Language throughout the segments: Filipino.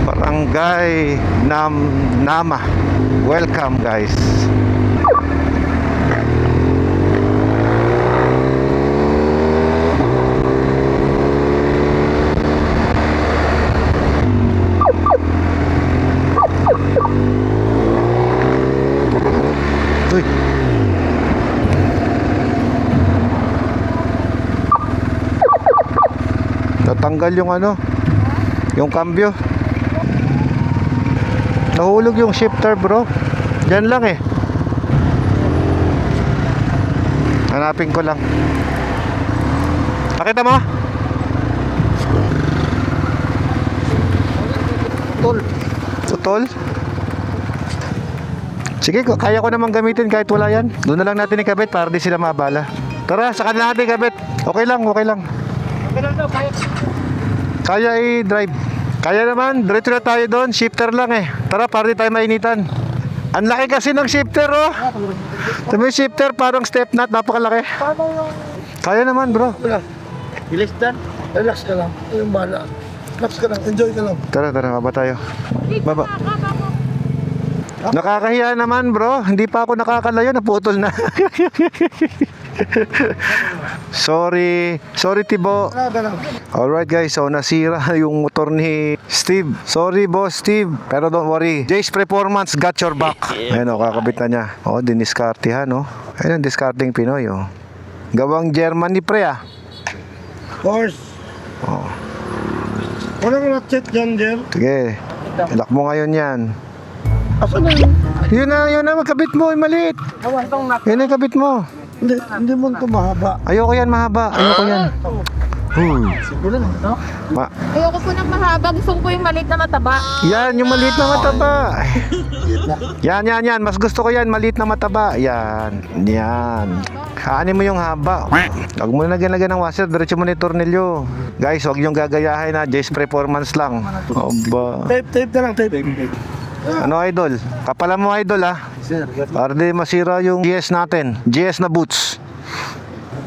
Barangay Nama. Welcome guys. Uy. Natanggal yung ano, yung cambio. Nahulog yung shifter bro. Diyan lang eh. Hanapin ko lang. Nakita mo? Tutol. Sige, kaya ko namang gamitin kahit wala yan. Doon na lang natin ikabit para di sila mabala. Tara, sa kanila natin ikabit. Okay lang, okay lang. Kaya i-drive. Kaya naman, diretso na tayo doon. Shifter lang eh. Tara, para di tayo mainitan. Ang laki kasi ng shifter oh. Ito yung shifter, parang step nut. Napakalaki. Kaya naman bro. Relax dan. Relax ka lang. Yung bala. Relax ka lang. Enjoy ka lang. Tara, baba tayo. Baba. Nakakahiya naman bro. Hindi pa ako nakakalayo. Naputol na. Sorry Tibo. Alright guys, so nasira yung motor ni Steve. Sorry boss Steve, pero don't worry, Jace Performance got your back. Ayun o, kakabit na niya. O, diniskartihan o. Ayun ang discarding Pinoy o. Gawang Germany pre ah. Of course. O. Walang ratchet dyan, Jer. Sige, ilak mo ngayon yan. Asan na yun? Yun na, magkabit mo, yung maliit. Yun na, kabit mo. Hindi mo ito mahaba. Ayoko yan mahaba, ayoko yan. Siguro lang ito. Ayoko po ng mahaba. Gusto ko yung maliit na mataba. Yan, yung maliit na mataba. Yan. Mas gusto ko yan, maliit na mataba. Yan. Kaanin mo yung haba. Huwag mo na lagyan ng washer, diretso mo na yung tornilyo. Guys, huwag yung gagayahin na, Jace Performance lang. Oba. Tape na lang, tape. Ano idol? Kapalan mo idol ah. Sir, Para di masira yung GS natin. GS na boots.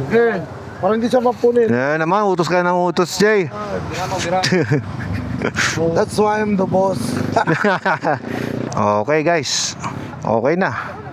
okay. Parang hindi siya mapunin. Yan naman, utos ka ng utos, Jay. That's why I'm the boss. Okay guys. Okay na.